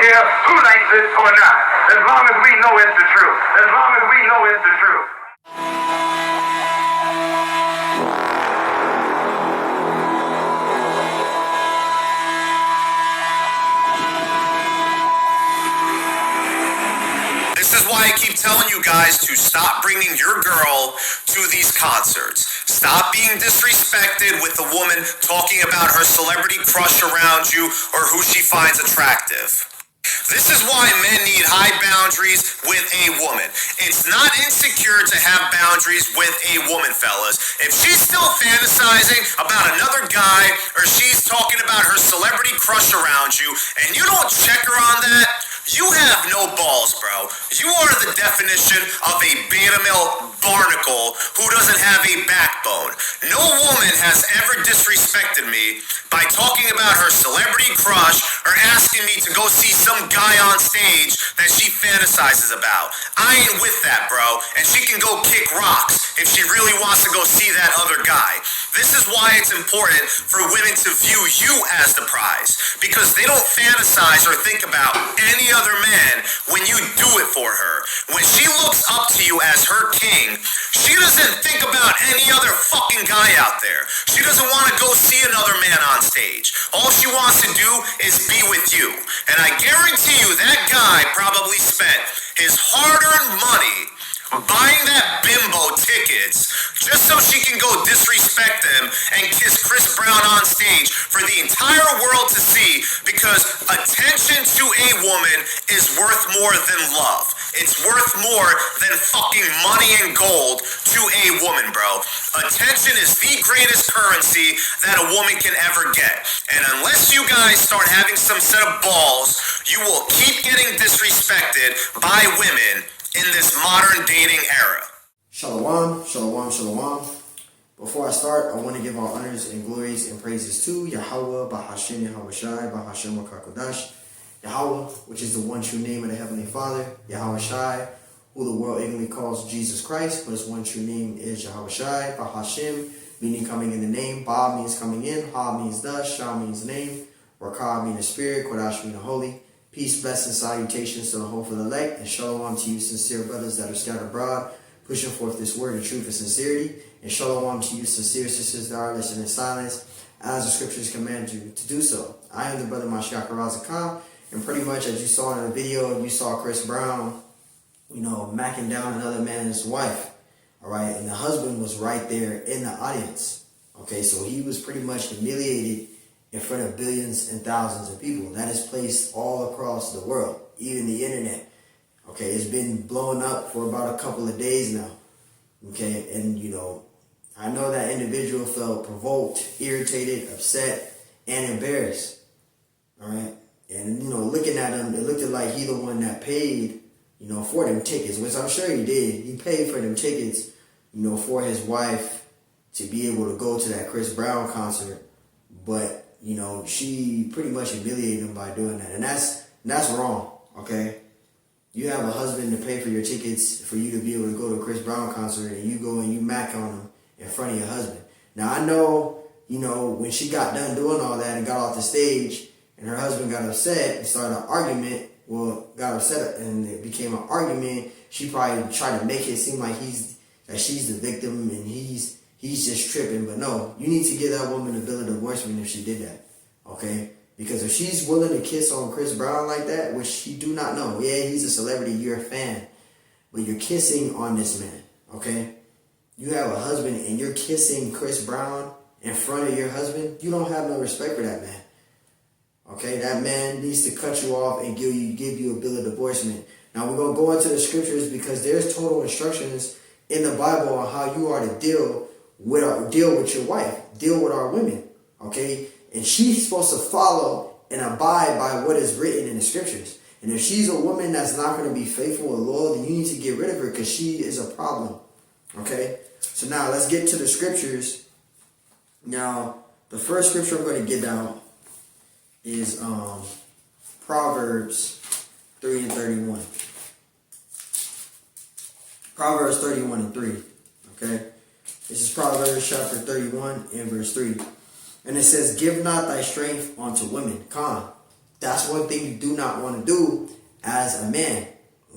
care who likes it or not. As long as we know it's the truth. As long as we know it's the truth. This is why I keep telling you guys to stop bringing your girl to these concerts. Stop being disrespected with the woman talking about her celebrity crush around you or who she finds attractive. This is why men need high boundaries with a woman. It's not insecure to have boundaries with a woman, fellas. If she's still fantasizing about another guy or she's talking about her celebrity crush around you and you don't check her on that, you have no balls, bro. You are the definition of a beta male barnacle who doesn't have a backbone. No woman has ever disrespected me by talking about her celebrity crush or asking me to go see some guy on stage that she fantasizes about. I ain't with that, bro. And she can go kick rocks if she really wants to go see that other guy. This is why it's important for women to view you as the prize, because they don't fantasize or think about any other man when you do it for her. When she looks up to you as her king, she doesn't think about any other fucking guy out there. She doesn't want to go see another man on stage. All she wants to do is be with you. And I guarantee you that guy probably spent his hard-earned money buying that bimbo tickets just so she can go disrespect them and kiss Chris Brown on stage for the entire world to see, because attention to a woman is worth more than love. It's worth more than fucking money and gold to a woman, bro. Attention is the greatest currency that a woman can ever get. And unless you guys start having some set of balls, you will keep getting disrespected by women in this modern dating era. Shalom, shalom, shalom. Before I start, I want to give all honors and glories and praises to Yahweh, Bahashem, Yahweh Shai, Bahashem, Wakakodash. Yahweh, which is the one true name of the Heavenly Father. Yahweh Shai, who the world ignorantly calls Jesus Christ, but his one true name is Yahweh Shai. Bahashem, meaning coming in the name. Ba means coming in. Ha means thus. Shah means name. Rakah means the spirit. Kodash means the holy. Peace, blessings, salutations to the hopeful elect, and shalom to you sincere brothers that are scattered abroad, pushing forth this word of truth and sincerity, and shalom to you sincere sisters that are listening in silence, as the scriptures command you to do so. I am the brother Mashiach Razakah, and pretty much as you saw in the video, you saw Chris Brown, macking down another man's wife, all right, and the husband was right there in the audience, okay, so he was pretty much humiliated in front of billions and thousands of people. That is placed all across the world, even the internet. Okay, it's been blowing up for about a couple of days now. Okay, and I know that individual felt provoked, irritated, upset, and embarrassed. All right, and looking at him, it looked like he the one that paid, for them tickets, which I'm sure he did. He paid for them tickets, for his wife to be able to go to that Chris Brown concert, but she pretty much humiliated him by doing that. And that's wrong, okay? You have a husband to pay for your tickets for you to be able to go to a Chris Brown concert, and you go and you mac on him in front of your husband. Now, I know, when she got done doing all that and got off the stage and her husband got upset and started an argument, got upset and it became an argument, she probably tried to make it seem like she's the victim and he's just tripping. But no, you need to give that woman a bill of divorcement if she did that, okay? Because if she's willing to kiss on Chris Brown like that, which you do not know, yeah, he's a celebrity, you're a fan, but you're kissing on this man, okay? You have a husband and you're kissing Chris Brown in front of your husband, you don't have no respect for that man, okay? That man needs to cut you off and give you a bill of divorcement. Now we're going to go into the scriptures because there's total instructions in the Bible on how you are to deal with your wife, deal with our women, okay? And she's supposed to follow and abide by what is written in the scriptures. And if she's a woman that's not going to be faithful and loyal, then you need to get rid of her because she is a problem, okay? So now let's get to the scriptures. Now, the first scripture I'm going to get down is Proverbs 3 and 31. Proverbs 31 and 3, okay? This is Proverbs chapter 31 and verse 3. And it says, give not thy strength unto women. that's one thing you do not want to do as a man,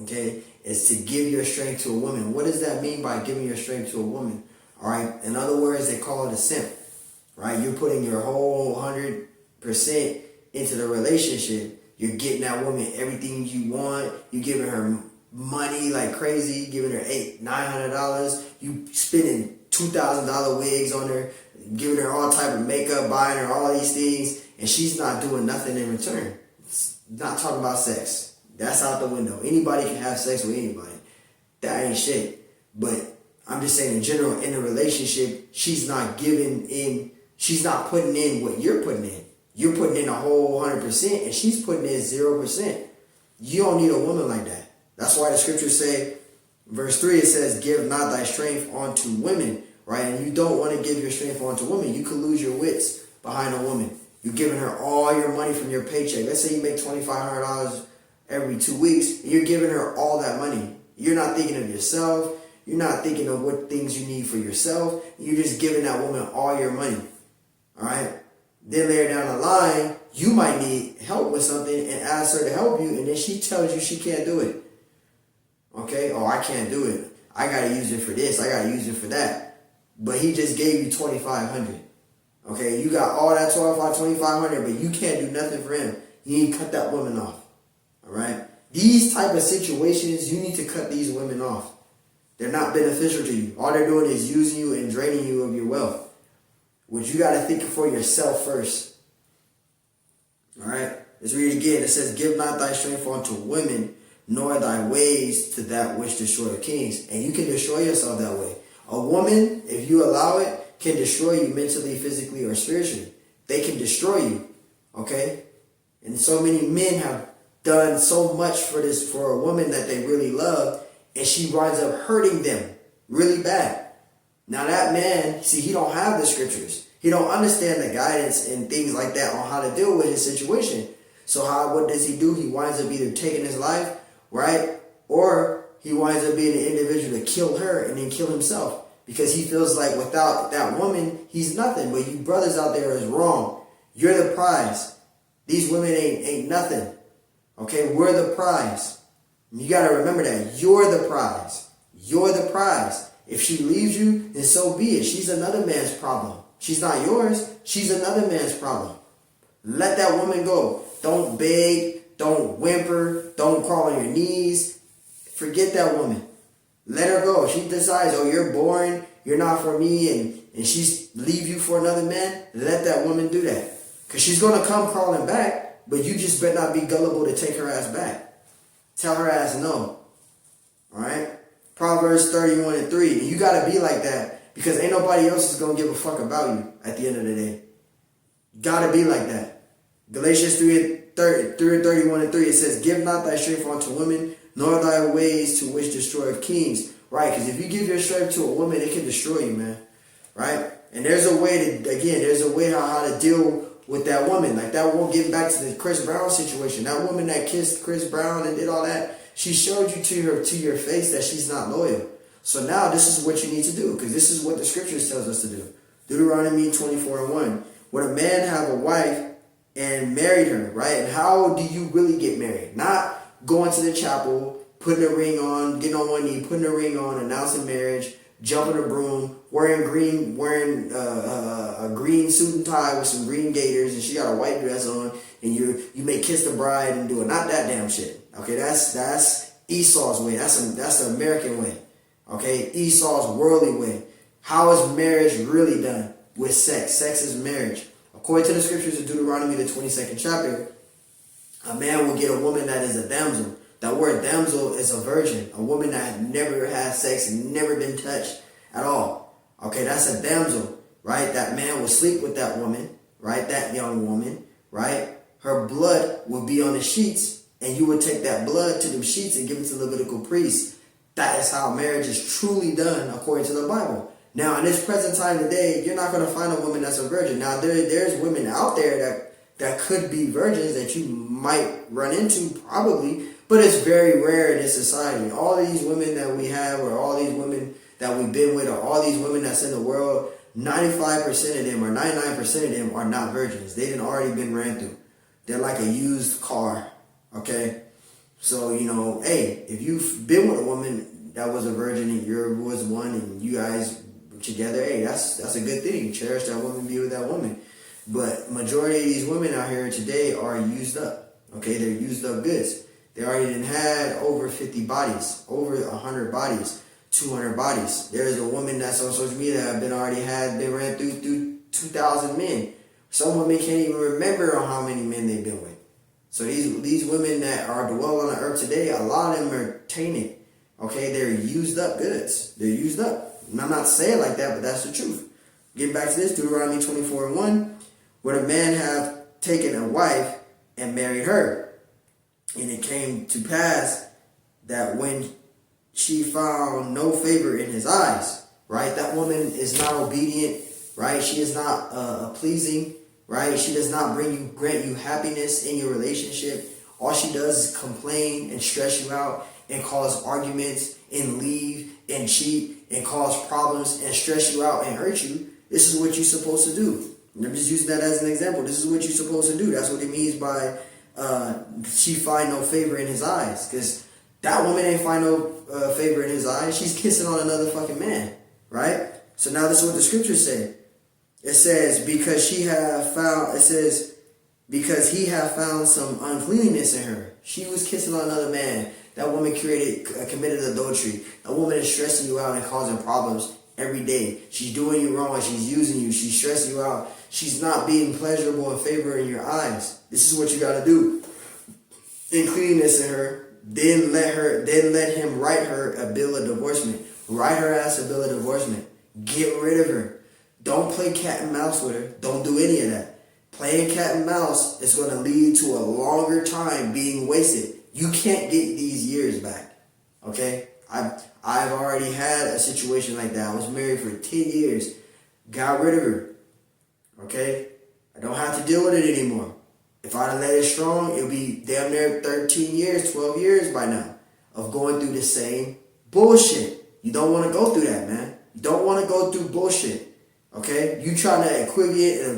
okay, is to give your strength to a woman. What does that mean by giving your strength to a woman? All right, in other words, they call it a simp, right? You're putting your whole 100% into the relationship. You're getting that woman everything you want. You're giving her money like crazy, giving her $900. You spending $2,000 wigs on her, giving her all type of makeup, buying her all these things, and she's not doing nothing in return. It's not talking about sex. That's out the window. Anybody can have sex with anybody. That ain't shit. But I'm just saying in general, in a relationship, she's not giving in, she's not putting in what you're putting in. You're putting in a whole 100% and she's putting in 0%. You don't need a woman like that. That's why the scriptures say, verse 3, it says, give not thy strength unto women, right? And you don't want to give your strength unto women. You could lose your wits behind a woman. You're giving her all your money from your paycheck. Let's say you make $2,500 every 2 weeks, and you're giving her all that money. You're not thinking of yourself. You're not thinking of what things you need for yourself. You're just giving that woman all your money, all right? Then later down the line, you might need help with something and ask her to help you, and then she tells you she can't do it. Okay? Oh, I can't do it. I got to use it for this. I got to use it for that. But he just gave you $2,500. Okay? You got all that $2,500, but you can't do nothing for him. You need to cut that woman off. All right? These type of situations, you need to cut these women off. They're not beneficial to you. All they're doing is using you and draining you of your wealth. Which you got to think for yourself first. All right? Let's read it again. It says, give not thy strength unto women, nor thy ways to that which destroyeth kings. And you can destroy yourself that way. A woman, if you allow it, can destroy you mentally, physically, or spiritually. They can destroy you. Okay? And so many men have done so much for a woman that they really love, and she winds up hurting them really bad. Now that man, see, he don't have the scriptures. He don't understand the guidance and things like that on how to deal with his situation. So what does he do? He winds up either taking his life, right? Or he winds up being an individual to kill her and then kill himself. Because he feels like without that woman, he's nothing. But you brothers out there is wrong. You're the prize. These women ain't nothing. Okay, we're the prize. You got to remember that. You're the prize. You're the prize. If she leaves you, then so be it. She's another man's problem. She's not yours. She's another man's problem. Let that woman go. Don't beg. Don't whimper. Don't crawl on your knees. Forget that woman. Let her go. If she decides, oh, you're boring, you're not for me, and she's leave you for another man, let that woman do that. Because she's going to come crawling back, but you just better not be gullible to take her ass back. Tell her ass no. All right? Proverbs 31:3. And you got to be like that because ain't nobody else is going to give a fuck about you at the end of the day. Got to be like that. Galatians 3:31-3. It says, give not thy strength unto women, nor thy ways to which destroyeth kings. Right? Because if you give your strength to a woman, it can destroy you, man. Right? And there's a way how to deal with that woman. Like that one, getting back to the Chris Brown situation. That woman that kissed Chris Brown and did all that, she showed you to your face that she's not loyal. So now this is what you need to do, because this is what the scriptures tells us to do. Deuteronomy 24:1. When a man have a wife and married her, right? And how do you really get married? Not going to the chapel, putting a ring on, getting on one knee, putting a ring on, announcing marriage, jumping a broom, wearing a green suit and tie with some green gaiters, and she got a white dress on, and you may kiss the bride and do it. Not that damn shit. Okay, that's Esau's way. That's the American way. Okay, Esau's worldly way. How is marriage really done? With sex. Sex is marriage. According to the scriptures of Deuteronomy, the 22nd chapter, a man will get a woman that is a damsel. That word damsel is a virgin. A woman that never had sex and never been touched at all. Okay, that's a damsel, right? That man will sleep with that woman, right? That young woman, right? Her blood will be on the sheets, and you would take that blood to the sheets and give it to the Levitical priests. That is how marriage is truly done according to the Bible. Now, in this present time today, you're not going to find a woman that's a virgin. Now, there's women out there that could be virgins that you might run into, probably, but it's very rare in this society. All these women that we have, or all these women that we've been with, or all these women that's in the world, 95% of them or 99% of them are not virgins. They done already been ran through. they're like a used car, okay? So, hey, if you've been with a woman that was a virgin and you was one and you guys were together, hey, that's a good thing. Cherish that woman, be with that woman. But majority of these women out here today are used up, okay? They're used up goods. They already had over 50 bodies, over 100 bodies, 200 bodies. There's a woman that's on social media that been ran through 2,000 men. Some women can't even remember on how many men they've been with. So these women that are dwell on the earth today, a lot of them are tainted. Okay, they're used up goods. They're used up. And I'm not saying it like that, but that's the truth. Getting back to this, Deuteronomy 24:1, where the man have taken a wife and married her. And it came to pass that when she found no favor in his eyes, right? That woman is not obedient, right? She is not pleasing, right? She does not grant you happiness in your relationship. All she does is complain and stress you out and cause arguments and leave and cheat and cause problems and stress you out and hurt you. This is what you're supposed to do. I'm just using that as an example. This is what you're supposed to do. That's what it means by she find no favor in his eyes. Because that woman ain't find no favor in his eyes. She's kissing on another fucking man, right? So now this is what the scriptures say. It says, because he have found some uncleanness in her. She was kissing on another man. That woman committed adultery. That woman is stressing you out and causing problems every day. She's doing you wrong. She's using you. She's stressing you out. She's not being pleasurable and favor in your eyes. This is what you got to do. Uncleanness in her. Then let him write her a bill of divorcement. Write her ass a bill of divorcement. Get rid of her. Don't play cat and mouse with her. Don't do any of that. Playing cat and mouse is going to lead to a longer time being wasted. You can't get these years back. Okay? I've already had a situation like that. I was married for 10 years. Got rid of her. Okay? I don't have to deal with it anymore. If I'd have let it strong, it'll be damn near 13 years, 12 years by now of going through the same bullshit. You don't want to go through that, man. You don't want to go through bullshit. Okay? You trying to equivocate and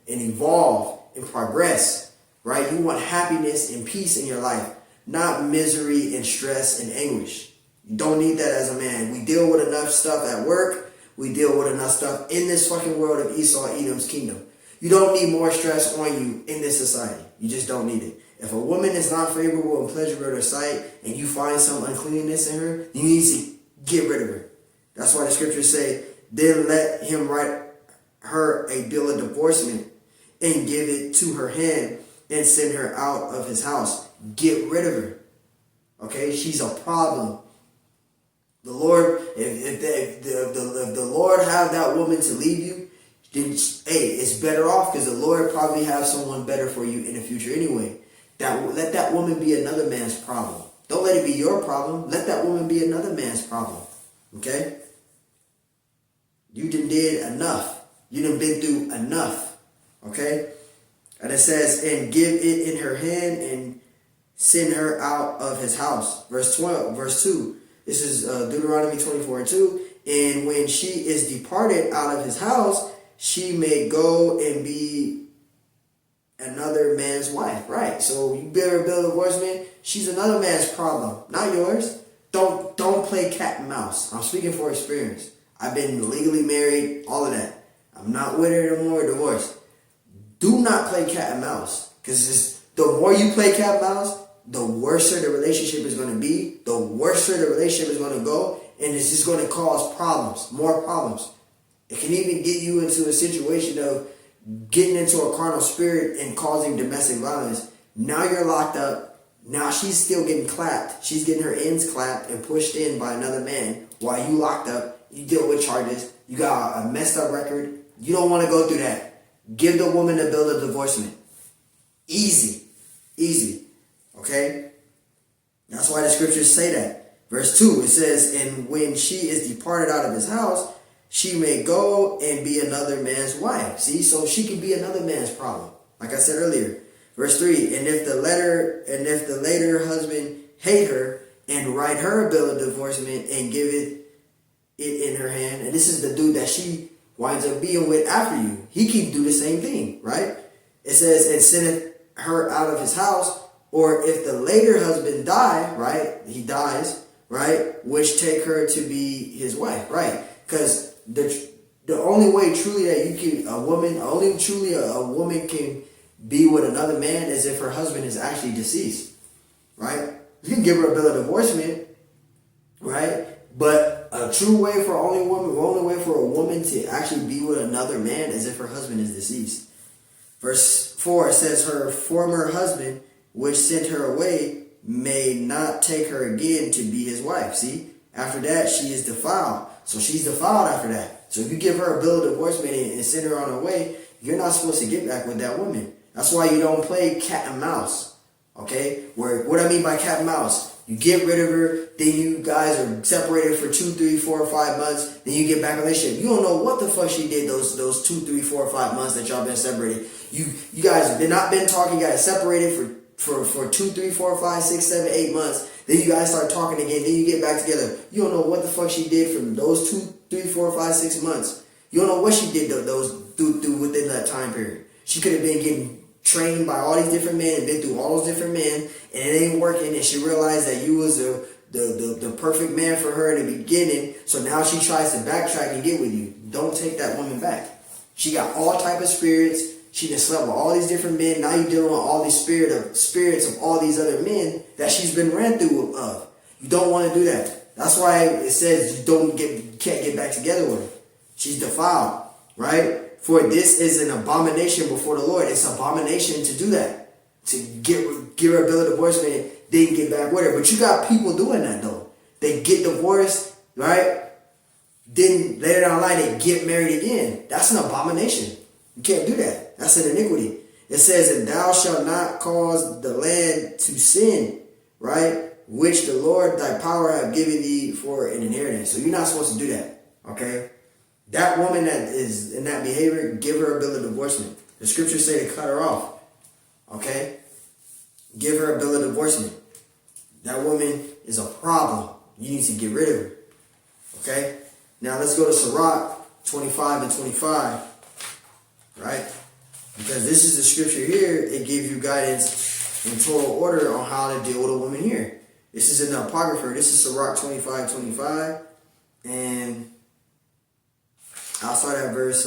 evolve and progress, right? You want happiness and peace in your life, not misery and stress and anguish. You don't need that as a man. We deal with enough stuff at work. We deal with enough stuff in this fucking world of Esau, Edom's kingdom. You don't need more stress on you in this society. You just don't need it. If a woman is not favorable and pleasurable to her sight and you find some uncleanness in her, you need to get rid of her. That's why the scriptures say, then let him write her a bill of divorcement and give it to her hand and send her out of his house. Get rid of her. Okay? She's a problem. The Lord, if the Lord have that woman to leave you, then hey, it's better off because the Lord probably have someone better for you in the future anyway. Let that woman be another man's problem. Don't let it be your problem. Let that woman be another man's problem. Okay? You did enough. You done been through enough. Okay? And it says, and give it in her hand and send her out of his house. Verse 2. This is Deuteronomy 24:2. And when she is departed out of his house, she may go and be another man's wife. Right. So you bear a bill of divorcement. She's another man's problem, not yours. Don't play cat and mouse. I'm speaking for experience. I've been legally married, all of that. I'm not with her anymore, divorced. Do not play cat and mouse. Because the more you play cat and mouse, the worse the relationship is going to be. The worse the relationship is going to go. And it's just going to cause problems. More problems. It can even get you into a situation of getting into a carnal spirit and causing domestic violence. Now you're locked up. Now she's still getting clapped. She's getting her ends clapped and pushed in by another man while you locked up. You deal with charges. You got a messed up record. You don't want to go through that. Give the woman a bill of divorcement. Easy. Easy. Okay? That's why the scriptures say that. Verse 2, it says, and when she is departed out of his house, she may go and be another man's wife. See, so she can be another man's problem. Like I said earlier. Verse 3, and if the later husband hate her and write her a bill of divorcement and give it in her hand, and this is the dude that she winds up being with after you. He can do the same thing, right? It says, and sendeth her out of his house, or if the later husband die, right, he dies, right, which take her to be his wife, right? Because the only way truly that you can, a woman can be with another man is if her husband is actually deceased, right? You can give her a bill of divorcement, right? But a true way for only way for a woman to actually be with another man is if her husband is deceased. Verse 4 says, her former husband, which sent her away, may not take her again to be his wife. See, after that, she is defiled. So she's defiled after that. So if you give her a bill of divorcement and send her on her way, you're not supposed to get back with that woman. That's why you don't play cat and mouse. Okay? What I mean by cat and mouse, you get rid of her, then you guys are separated for 2, 3, 4, 5 months, then you get back in a relationship. You don't know what the fuck she did those 2, 3, 4, 5 months that y'all been separated. You guys have not been talking, you guys separated for 2, 3, 4, 5, 6, 7, 8 months. Then you guys start talking again. Then you get back together. You don't know what the fuck she did from those 2, 3, 4, 5, 6 months. You don't know what she did through within that time period. She could have been getting trained by all these different men and been through all those different men, and it ain't working. And she realized that you was the perfect man for her in the beginning. So now she tries to backtrack and get with you. Don't take that woman back. She got all type of spirits. She just slept with all these different men. Now you're dealing with all these spirits of all these other men that she's been ran through of. You don't want to do that. That's why it says you can't get back together with her. She's defiled, right? For this is an abomination before the Lord. It's an abomination to do that. To give her a bill of divorcement, then get back with her. But you got people doing that though. They get divorced, right? Then later down the line they get married again. That's an abomination. You can't do that. That's an iniquity. It says, and thou shalt not cause the land to sin, right? Which the Lord thy power have given thee for an inheritance. So you're not supposed to do that. Okay? That woman that is in that behavior, give her a bill of divorcement. The scriptures say to cut her off. Okay? Give her a bill of divorcement. That woman is a problem. You need to get rid of her. Okay? Now let's go to Sirach 25 and 25. Right? Because this is the scripture here, it gives you guidance in total order on how to deal with a woman here. This is in the Apocrypha. This is Sirach 25:25. And I'll start at verse,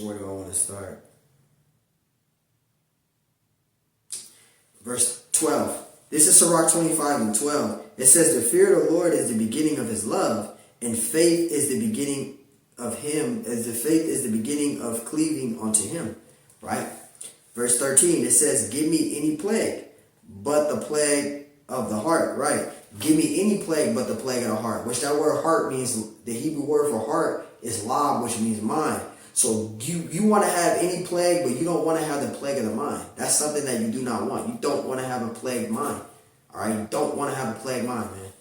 where do I want to start? Verse 12. This is Sirach 25 and 12. It says, the fear of the Lord is the beginning of his love, and faith is the beginning of him, as the faith is the beginning of cleaving unto him. Right? Verse 13, it says, give me any plague, but the plague of the heart. Right? Give me any plague but the plague of the heart. Which that word heart means, the Hebrew word for heart is lab, which means mind. So you want to have any plague, but you don't want to have the plague of the mind. That's something that you do not want. You don't want to have a plagued mind. All right? You don't want to have a plagued mind, man.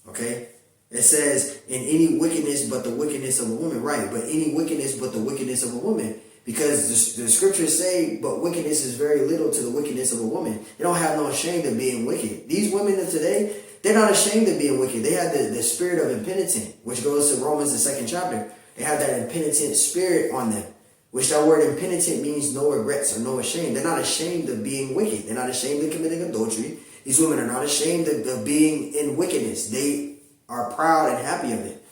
Okay? It says, in any wickedness but the wickedness of a woman. Right, but any wickedness but the wickedness of a woman. Because the scriptures say, but wickedness is very little to the wickedness of a woman. They don't have no shame of being wicked. These women of today, they're not ashamed of being wicked. They have the spirit of impenitent, which goes to Romans, the 2nd chapter. They have that impenitent spirit on them. Which that word impenitent means no regrets or no shame. They're not ashamed of being wicked. They're not ashamed of committing adultery. These women are not ashamed of being in wickedness. They are proud and happy of it.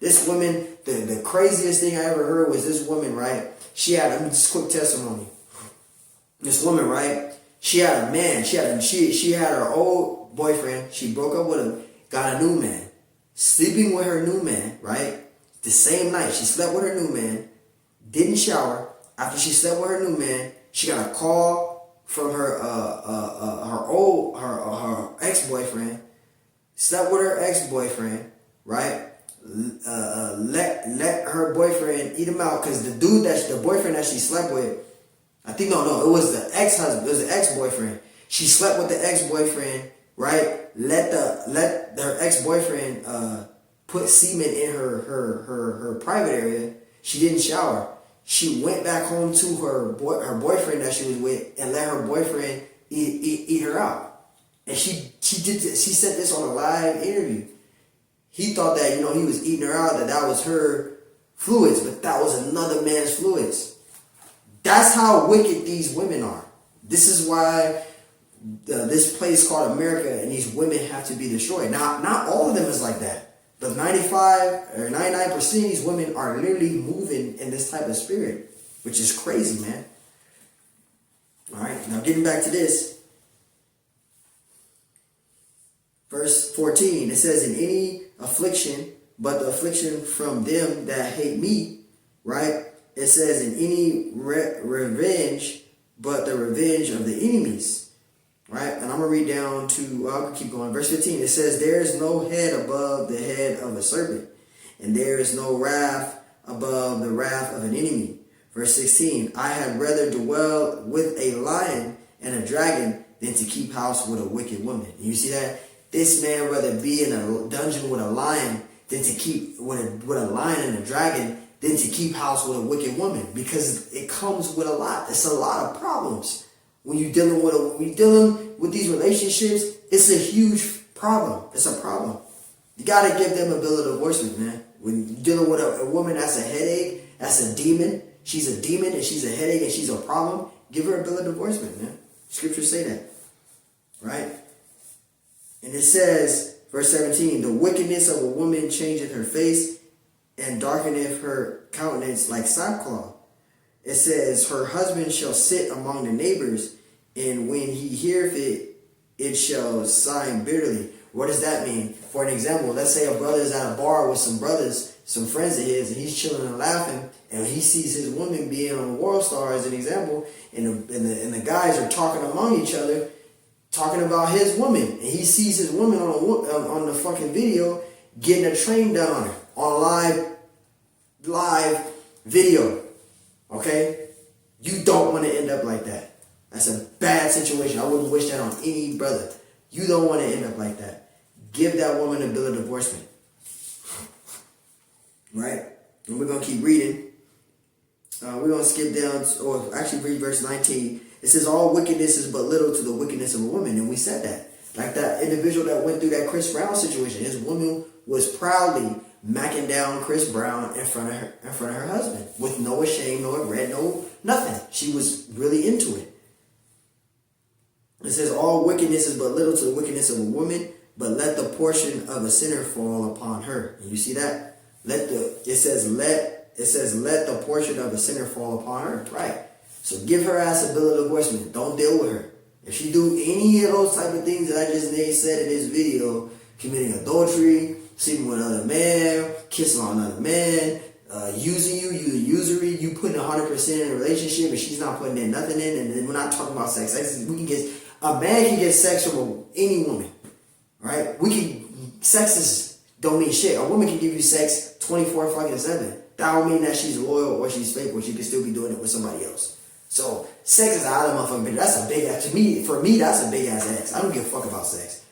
This woman, the craziest thing I ever heard was this woman, right? She had just quick testimony. This woman, right? She had a man. She had her old boyfriend. She broke up with him, got a new man. Sleeping with her new man, right? The same night she slept with her new man, didn't shower. After she slept with her new man, she got a call from her ex-boyfriend. Slept with her ex-boyfriend, right? Let her boyfriend eat him out, because the boyfriend that she slept with, it was the ex-husband, it was the ex-boyfriend. She slept with the ex-boyfriend, right? Let her ex-boyfriend put semen in her private area. She didn't shower. She went back home to her boyfriend that she was with and let her boyfriend eat her out. And she said this on a live interview. He thought that, he was eating her out, that was her fluids, but that was another man's fluids. That's how wicked these women are. This is why this place called America and these women have to be destroyed. Now, not all of them is like that, but 95 or 99% of these women are literally moving in this type of spirit, which is crazy, man. All right, now getting back to this. Verse 14, it says, in any affliction, but the affliction from them that hate me, right? It says, in any revenge, but the revenge of the enemies, right? And I'm going to read down to, I'll keep going. Verse 15, it says, there is no head above the head of a serpent, and there is no wrath above the wrath of an enemy. Verse 16, I had rather dwell with a lion and a dragon than to keep house with a wicked woman. And you see that? This man rather be in a dungeon with a lion than to keep with a lion and a dragon than to keep house with a wicked woman, because it comes with a lot. It's a lot of problems when you're dealing with these relationships. It's a huge problem. It's a problem. You gotta give them a bill of divorcement, man. When you're dealing with a woman that's a headache, that's a demon. She's a demon and she's a headache and she's a problem. Give her a bill of divorcement, man. Scriptures say that, right? And it says, verse 17, the wickedness of a woman changeth her face and darkeneth her countenance like sackcloth. It says, her husband shall sit among the neighbors, and when he heareth it, it shall sigh bitterly. What does that mean? For an example, let's say a brother is at a bar with some brothers, some friends of his, and he's chilling and laughing, and he sees his woman being on World Star as an example, and the guys are talking among each other, talking about his woman, and he sees his woman on the fucking video getting a train done on her on live video. Okay, you don't want to end up like that. That's a bad situation. I wouldn't wish that on any brother. You don't want to end up like that. Give that woman a bill of divorcement. Right? And we're going to keep reading. We're going to skip down, or actually read verse 19. It says, all wickedness is but little to the wickedness of a woman. And we said that. Like that individual that went through that Chris Brown situation. His woman was proudly macking down Chris Brown in front of her husband. With no shame, no regret, no nothing. She was really into it. It says, all wickedness is but little to the wickedness of a woman, but let the portion of a sinner fall upon her. And you see that? It says let the portion of a sinner fall upon her. Right. So give her ass a bill of divorcement. Don't deal with her. If she do any of those type of things that I just said in this video, committing adultery, sleeping with another man, kissing on another man, using you the usury, you putting 100% in a relationship and she's not putting in nothing in, and then we're not talking about sex. A man can get sex from any woman, right? Sex don't mean shit. A woman can give you sex 24/7. That don't mean that she's loyal or she's faithful. She can still be doing it with somebody else. So sex is out of motherfucking bitch. That's a big ass. For me, that's a big ass ass. I don't give a fuck about sex.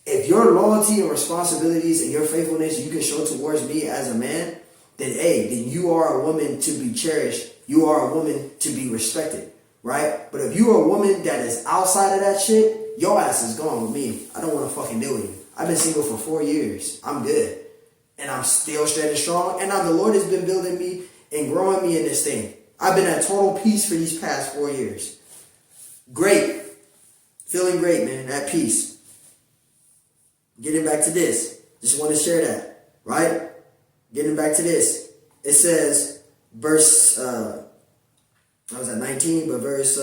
If your loyalty and responsibilities and your faithfulness you can show towards me as a man, then you are a woman to be cherished. You are a woman to be respected, right? But if you are a woman that is outside of that shit, your ass is gone with me. I don't want to fucking deal with you. I've been single for 4 years. I'm good. And I'm still straight and strong. And now the Lord has been building me and growing me in this thing. I've been at total peace for these past 4 years. Great. Feeling great, man. At peace. Getting back to this. Just want to share that. Right? Getting back to this. It says, verse, I was at 19, but verse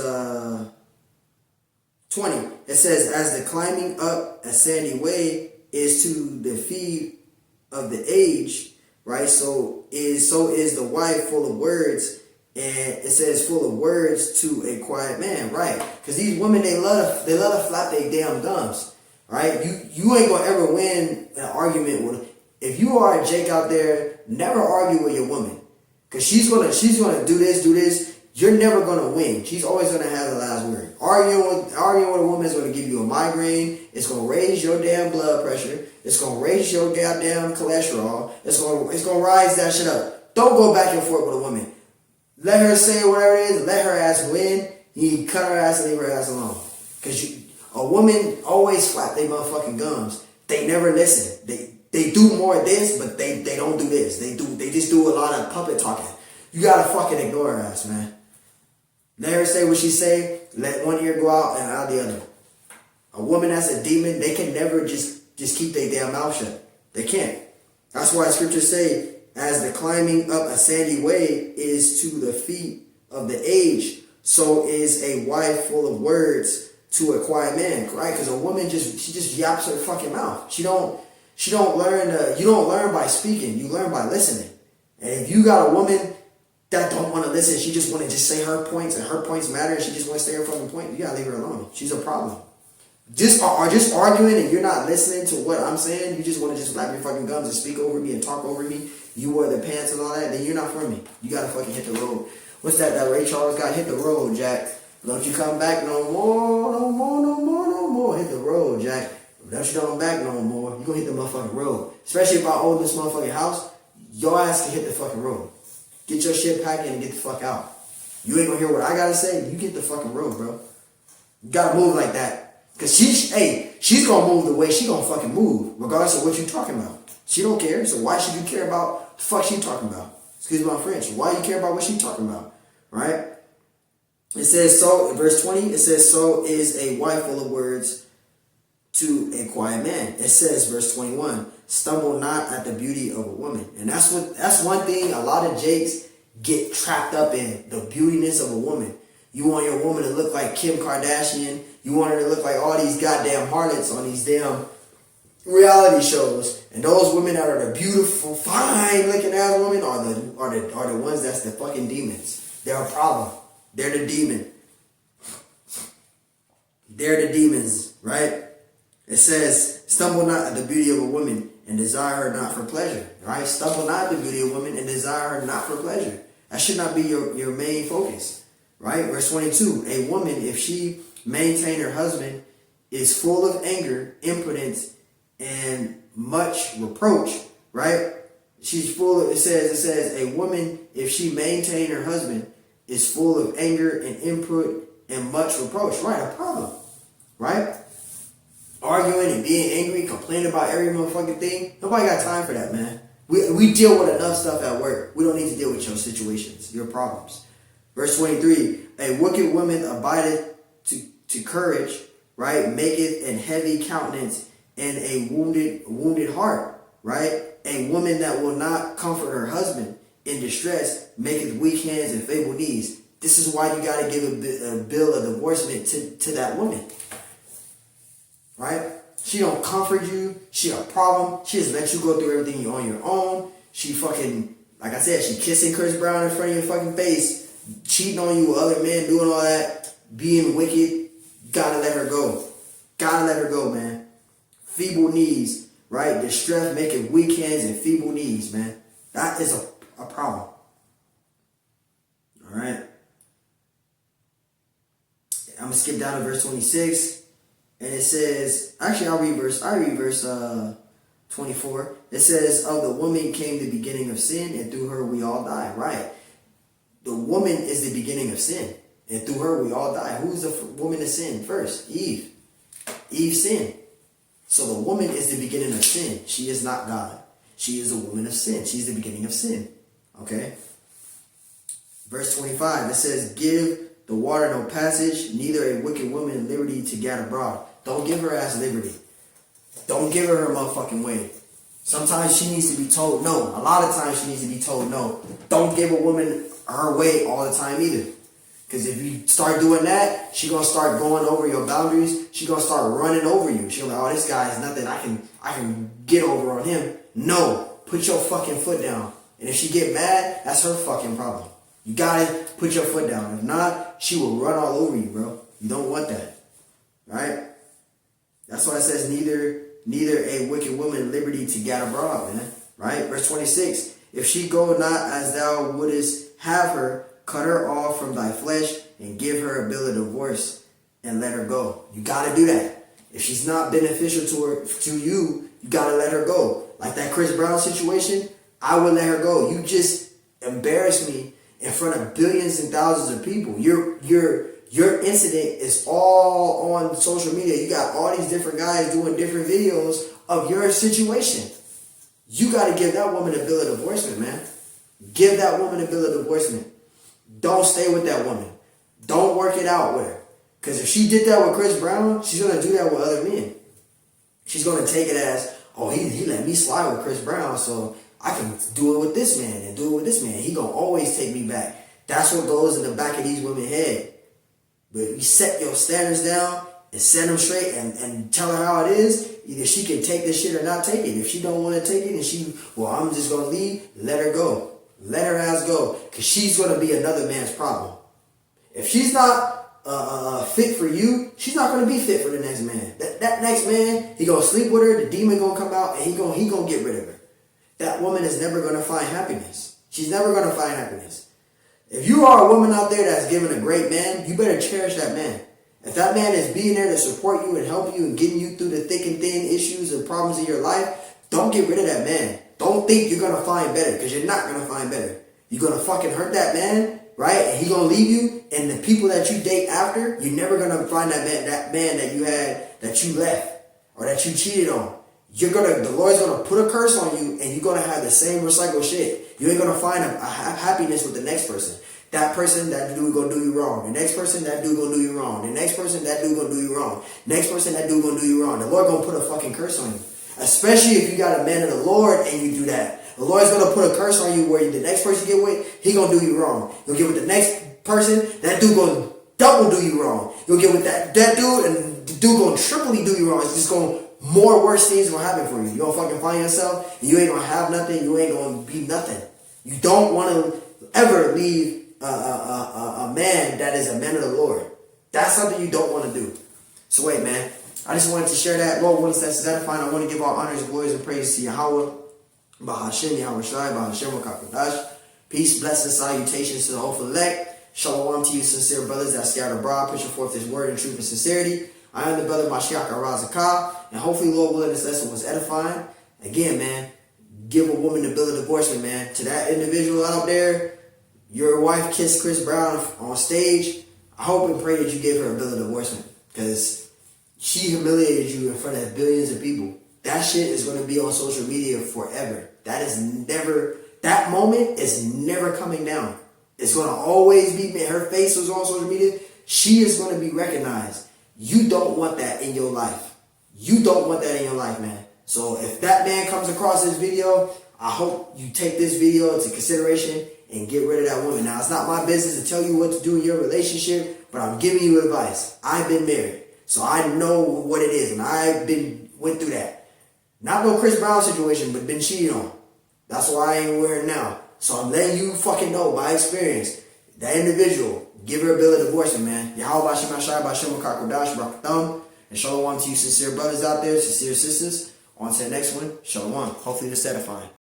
20. It says, as the climbing up a sandy way is to the feet of the age, right? So is the wife full of words. And it says full of words to a quiet man, right? Because these women, they love to flap their damn gums, right? You ain't gonna ever win an argument with. If you are a Jake out there, never argue with your woman, because she's gonna do this. You're never gonna win. She's always gonna have the last word. Arguing with a woman is gonna give you a migraine. It's gonna raise your damn blood pressure. It's gonna raise your goddamn cholesterol. It's gonna rise that shit up. Don't go back and forth with a woman. Let her say whatever it is. Let her ass win. You cut her ass and leave her ass alone. Because a woman always flap their motherfucking gums. They never listen. They They do more of this, but they don't do this. They just do a lot of puppet talking. You gotta fucking ignore her ass, man. Let her say what she say. Let one ear go out and out the other. A woman that's a demon, they can never just keep their damn mouth shut. They can't. That's why scriptures say, as the climbing up a sandy way is to the feet of the age, so is a wife full of words to a quiet man, right? Because a woman just yaps her fucking mouth. She don't learn. You don't learn by speaking. You learn by listening. And if you got a woman that don't want to listen, she just want to just say her points, and her points matter, and she just want to say her fucking point, you gotta leave her alone. She's a problem. Just arguing and you're not listening to what I'm saying, you just want to just flap your fucking gums and speak over me and talk over me, you wear the pants and all that, then you're not for me. You gotta fucking hit the road. What's that Ray Charles got? Hit the road, Jack. Don't you come back no more, no more, no more, no more. Hit the road, Jack. Don't you come back no more. You gonna hit the motherfucking road. Especially if I own this motherfucking house, your ass can hit the fucking road. Get your shit packed in and get the fuck out. You ain't gonna hear what I gotta say, you get the fucking road, bro. You gotta move like that. Cause she's gonna move the way she gonna fucking move, regardless of what you talking about. She don't care, so why should you care about the fuck she talking about? Excuse my French. Why you care about what she talking about? Right? It says so in verse 20, it says, so is a wife full of words to a quiet man. It says, verse 21, stumble not at the beauty of a woman. And that's one thing a lot of jakes get trapped up in, the beautiness of a woman. You want your woman to look like Kim Kardashian. You want her to look like all these goddamn harlots on these damn reality shows. And those women that are the beautiful, fine looking ass women are the ones that's the fucking demons. They're a problem. They're the demon. They're the demons, right? It says, stumble not at the beauty of a woman and desire her not for pleasure. Right? Stumble not at the beauty of a woman and desire her not for pleasure. That should not be your main focus. Right? Verse 22, a woman, if she maintain her husband, is full of anger, impotence, and much reproach. Right? She's full of, it says, a woman, if she maintain her husband, is full of anger and input and much reproach. Right? A problem. Right? Arguing and being angry, complaining about every motherfucking thing. Nobody got time for that, man. We deal with enough stuff at work. We don't need to deal with your situations, your problems. Verse 23, a wicked woman abideth to courage, right? Maketh an heavy countenance and a wounded heart, right? A woman that will not comfort her husband in distress maketh weak hands and feeble knees. This is why you got to give a bill of divorcement to that woman. Right? She don't comfort you. She a problem. She just let you go through everything on your own. She fucking, like I said, she kissing Chris Brown in front of your fucking face, cheating on you with other men, doing all that, being wicked. Gotta let her go. Gotta let her go, man. Feeble knees, right? Distress making weak hands and feeble knees, man. That is a problem. All right. I'm gonna skip down to verse 26. And it says, actually, I'll read verse 24. It says, of the woman came the beginning of sin, and through her we all die. Right. The woman is the beginning of sin, and through her we all die. Who's the woman of sin first? Eve. Eve sinned. So the woman is the beginning of sin. She is not God. She is a woman of sin. She's the beginning of sin. Okay. Verse 25, it says, give the water no passage, neither a wicked woman liberty to gad abroad. Don't give her ass liberty. Don't give her her motherfucking way. Sometimes she needs to be told no. A lot of times she needs to be told no. Don't give a woman her way all the time either. Because if you start doing that, she gonna start going over your boundaries. She gonna start running over you. She'll be like, oh, this guy is nothing. I can get over on him. No. Put your fucking foot down. And if she get mad, that's her fucking problem. You gotta put your foot down. If not, she will run all over you, bro. You don't want that. Right? That's why it says neither a wicked woman liberty to gad abroad, man. Right? Verse 26. If she go not as thou wouldest have her, cut her off from thy flesh and give her a bill of divorce and let her go. You gotta do that. If she's not beneficial to you, you gotta let her go. Like that Chris Brown situation, I would let her go. You just embarrassed me in front of billions and thousands of people. Your incident is all on social media. You got all these different guys doing different videos of your situation. you got to give that woman a bill of divorcement, man. Give that woman a bill of divorcement. Don't stay with that woman. Don't work it out with her. Because if she did that with Chris Brown, she's going to do that with other men. She's going to take it as, oh, he let me slide with Chris Brown, so I can do it with this man and do it with this man. He going to always take me back. That's what goes in the back of these women's head. But if you set your standards down and set them straight and tell her how it is, either she can take this shit or not take it. If she don't want to take it and I'm just going to leave, let her go. Let her ass go. Because she's going to be another man's problem. If she's not fit for you, she's not going to be fit for the next man. That next man, he going to sleep with her, the demon going to come out, and he going to get rid of her. That woman is never going to find happiness. She's never going to find happiness. If you are a woman out there that's given a great man, you better cherish that man. If that man is being there to support you and help you and getting you through the thick and thin issues and problems of your life, don't get rid of that man. Don't think you're going to find better, because you're not going to find better. You're going to fucking hurt that man, right? And he going to leave you, and the people that you date after, you're never going to find that man that you had, that you left, or that you cheated on. The Lord's going to put a curse on you, and you're going to have the same recycled shit. You ain't going to find a happiness with the next person. That person, that dude gonna do you wrong. The next person, that dude gonna do you wrong. The next person, that dude gonna do you wrong. Next person, that dude gonna do you wrong. The Lord gonna put a fucking curse on you. Especially if you got a man of the Lord and you do that. The Lord's gonna put a curse on you where the next person you get with, he gonna do you wrong. You'll get with the next person, that dude gonna double do you wrong. You'll get with that dude, and the dude gonna triply do you wrong. It's just gonna, more worse things gonna happen for you. You gonna fucking find yourself, and you ain't gonna have nothing, you ain't gonna be nothing. You don't wanna ever leave a man that is a man of the Lord. That's something you don't want to do. So wait, man. I just wanted to share that. Lord willing, that's edifying. I want to give all honors, glories, and praise to Yahweh, Bahashem, Yahweh Shai, Bahashem, Wakakodash. Peace, blessings, salutations to the hopeful elect. Shalom to you, sincere brothers that scattered abroad, pushing forth His word in truth and sincerity. I am the brother Mashiach Arazakah, and hopefully, Lord willing, this lesson was edifying. Again, man, give a woman the bill of divorcement, man. To that individual out there, your wife kissed Chris Brown on stage. I hope and pray that you gave her a bill of divorcement, because she humiliated you in front of billions of people. That shit is going to be on social media forever. That moment is never coming down. It's going to always be, her face was on social media. She is going to be recognized. You don't want that in your life. You don't want that in your life, man. So if that man comes across this video, I hope you take this video into consideration and get rid of that woman. Now, it's not my business to tell you what to do in your relationship, but I'm giving you advice. I've been married, so I know what it is, and went through that. Not no Chris Brown situation, but been cheated on. That's why I ain't wearing now. So I'm letting you fucking know by experience. That individual, give her a bill of divorcement, man. Yahweh Bashim Ashai Bashim Wakakodash Baratham. And shalom to you sincere brothers out there, sincere sisters. On to the next one. Shalom. Hopefully this is edifying.